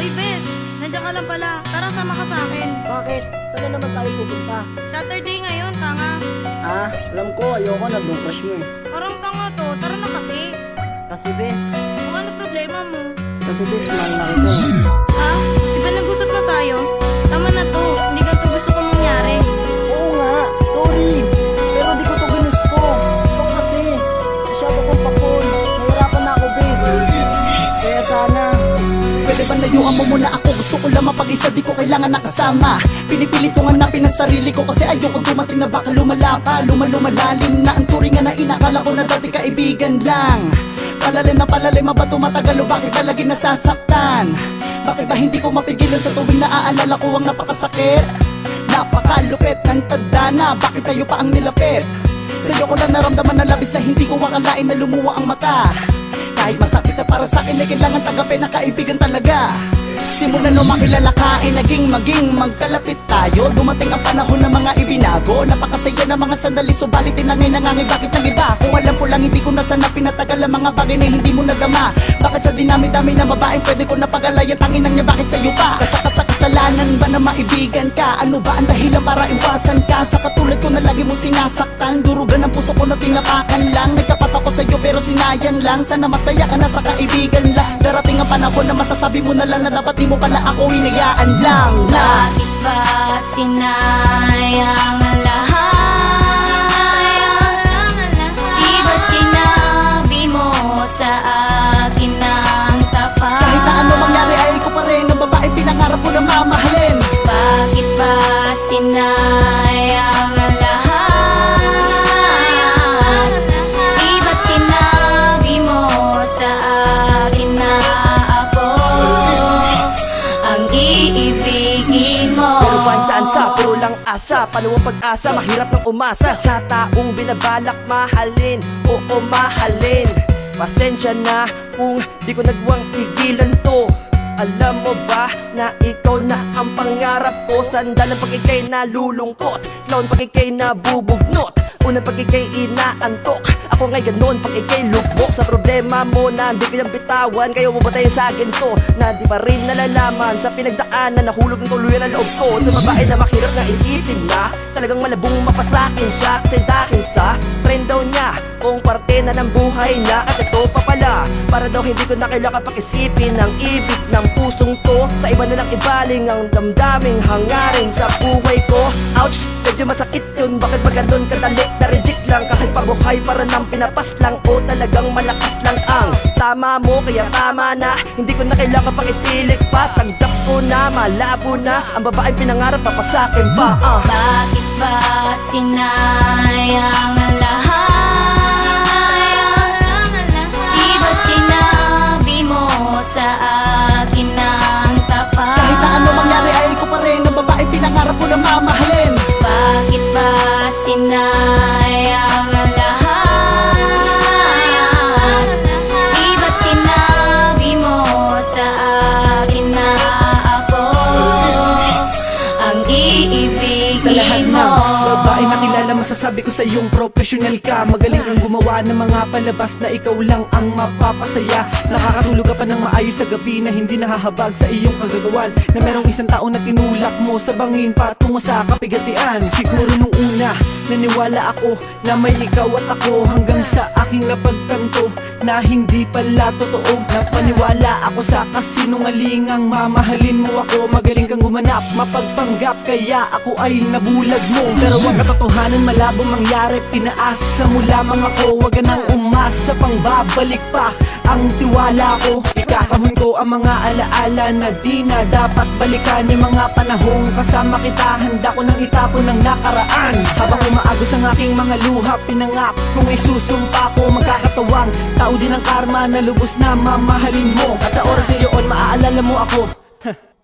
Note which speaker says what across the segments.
Speaker 1: Ay, Bes, nandiyan ka lang pala. Tara, sama ka sa akin.
Speaker 2: Bakit? Saan na naman tayo pupunta?
Speaker 1: Saturday ngayon, tanga.
Speaker 2: Ah, alam ko, ayoko na nung crush mo eh.
Speaker 1: Parang tanga to. Tara na kasi.
Speaker 2: Kasi bes,
Speaker 1: Kung ano problema mo?
Speaker 2: kasi bes, mahal na kita eh.
Speaker 1: Ha? Di ba nag-usap na tayo? Tama na to. Hindi ganito gusto kong mangyari.
Speaker 2: Oo nga, sorry. Pero di ko to ginusto. Ito kasi, masyado kong pakon. Nahirapan na ako bes. Kaya sana,
Speaker 3: Pwede ba layuan mo muna ako? Gusto ko lang mapag-isa, di ko kailangan nakasama. Pinipilit ko hanapin ang sarili ko kasi ayoko dumating na baka lumala pa. Lumalalim na ang turingan na inakala ko na dati kaibigan lang. Palalim na palalim, ba tumatagal o bakit ba lagi nasasaktan? Bakit ba hindi ko mapigilan sa tuwing naaalala ko ang napakasakit? Napakalupit ng tadhana, bakit tayo pa ang nilapit? Sa'yo ko lang naramdaman na labis na hindi ko akalain na lumuwa ang mata. Kahit masakit na para sa'kin ay kailangan tanggapin na kaibigan talaga. Simulan nung makilala ka ay maging magkalapit tayo. Dumating ang panahon ng mga ibinago. Napakasaya ng mga sandali, subalit tinangay nangangay bakit nagiba? Kung alam ko lang hindi ko na sana pinatagal ang mga bagay na hindi mo nadama. Bakit sa dinami-dami na babaeng pwede ko napagalayan, tanginang niya bakit sa'yo pa? Kasalanan ba na maibigan ka? Ano ba ang dahilan para iwasan ka? Sa katulad ko na lagi mo sinasaktan, durugan ang puso ko na tinapakan lang. Nagtapat ako sa'yo pero sinayang lang. Sana masaya ka na sa kaibigan lang. Darating ang panahon na masasabi mo na lang na dapat di mo pala ako hinayaan lang.
Speaker 1: Bakit ba sinayang ang lahat? Di ba't sinabi mo sa akin ng tapat?
Speaker 3: Kahit na ano mangyari ay ko pa rin ang babae pinangarap ko na mamahalin.
Speaker 1: Bakit ba sinayang ang lahat? Di ba't sinabi mo sa akin na ako ang iibigin mo?
Speaker 4: Pero one chance, puro lang asa. Paano ang pag-asa? Mahirap ng umasa sa taong binabalak mahalin. Oo, mahalin. Pasensya na kung di ko nagwang tigilan to. Alam mo ba na ikaw na ang pangarap ko? Sandalan pag ikay nalulungkot, clown pag ikay nabubugnot, unang pag ikay inaantok. Ako ngay ganon pag ikay lubok sa problema mo na hindi kayang bitawan. Kayo mo ba tayo sa akin to na di pa rin nalalaman sa pinagdaanan? Nahulog ng tuluyan ang loob ko sa babae na mahirap na isipin na talagang malabong mapasakin siya. Kasi dahil sa friend daw niya kung parte na ng buhay niya. At ito pa pala, para daw hindi ko na kailangan pag-isipin ang ibig ng pusong to. Sa iba na lang ibaling ang damdaming hangarin sa buhay ko. Ouch, medyo masakit yun. Bakit ba ganun kadali na reject lang? Kahit pabuhay para nang pinapas lang o talagang malakas lang ang tama mo. Kaya tama na, hindi ko na kailangan pang isilik pa. Tanggap ko na, malabo na ang babaeng pinangarap pa sa akin pa.
Speaker 1: Bakit ba sinayang ang lahat? Di ba't sinabi mo sa akin ng tapat?
Speaker 3: Kahit na ano mangyari ay ko pa rin ang babae pinangarap ko na mamahalin.
Speaker 1: Bakit ba sinayang ang lahat? Di ba't sinabi mo sa akin na ako ang iibigin
Speaker 3: Sa lahat
Speaker 1: mo?
Speaker 3: ng babae na kilala, masasabi ko sa iyong professional ka. Magaling kang gumawa ng mga palabas na ikaw lang ang mapapasaya. Nakakatulog ka pa ng maayos sa gabi na hindi nahahabag sa iyong kagagawan. Na merong isang tao na tinulak mo sa bangin patungo sa kapigatian. Siguro nung una, naniwala ako na may ikaw at ako, hanggang sa aking napagtanto na hindi pala totoo. Napaniwala ako sa kasinungalingang mamahalin mo ako. Magaling kang gumanap, mapagpanggap, kaya ako ay nabulag mo. Pero ang katotohanan malabong mangyari, pinaasa mo lamang ako. Huwag ka nang umasa pang babalik pa ang tiwala ko. Ikakahon ko ang mga alaala na di na dapat balikan. Yung mga panahong kasama kita, handa ko nang itapon ng nakaraan. Habang umaagos ang aking mga luha, pinangak kung isusumpa ko magkakatawang tao din ang karma na lubos na mamahalin mo. At sa oras na yun, maaalala mo ako.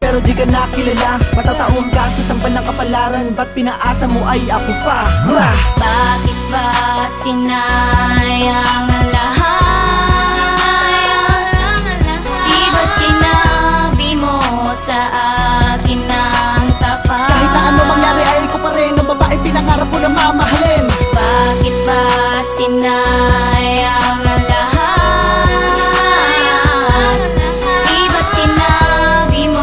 Speaker 3: Pero di ka nakilala, matataong ka sa sampan ng kapalaran. Ba't pinaasa mo ay ako pa?
Speaker 1: Bakit ba sinayang ang lahat? Di ba't sinabi mo sa akin ng tapat?
Speaker 3: Kahit na ano mangyari ay ko pa rin ang babae pinangarap ko na mamahalin.
Speaker 1: Bakit ba sinayang ang lahat? Di ba't sinabi mo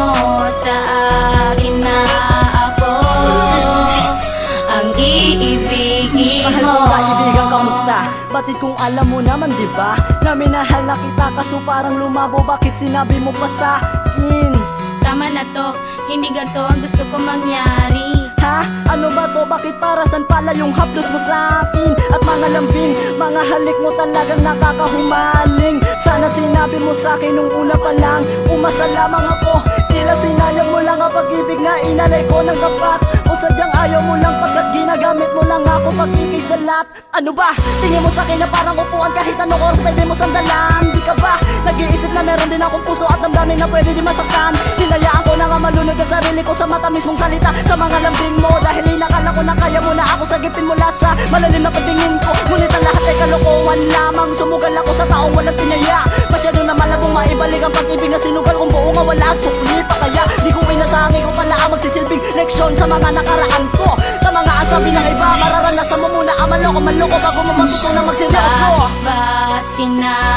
Speaker 2: kung alam mo naman diba na minahal na kita, kaso parang lumabo, bakit sinabi mo pa sa akin?
Speaker 1: Tama na to, hindi ganito ang gusto ko mangyari.
Speaker 2: Ha? Ano ba to? Bakit para san pala yung haplos mo sa akin? At mga lambing, mga halik mo talagang nakakahumaling. Sana sinabi mo sa akin nung una pa lang, umasa lamang ako. Tila sinayang mo lang ang pag-ibig na inalay ko ng kapat. O sadyang ayaw mo lang pagkat ginagamit mo lang ako pagkikisalat. Ano ba? Tingin mo sa akin na parang upuan, kahit anong oras pwede mo sandalan. Di ka ba? Nag-iisip na meron din akong puso at damdamin na pwede di masaktan. Hinayaan ko na nga malunod ang sarili ko sa matamis mong salita, sa mga lambing mo. Dahil inakala ko na kaya mo na ako sagipin mula sa malalim na pagtingin ko. Ngunit ang lahat ay kalokohan lamang. Sumugal ako sa taong walang pinaya. Masyado na malabong maibalik ang pag-ibig na sinugal kong buo nga wala sukli pa. Kaya di ko inasahangi ko pala ang magsisilbing leksyon sa mga nakaraan ko. Sa mga asabi ng iba, mararanasan mo muna ang maloko bago mo matutunang magseryoso.
Speaker 1: Ba sinabi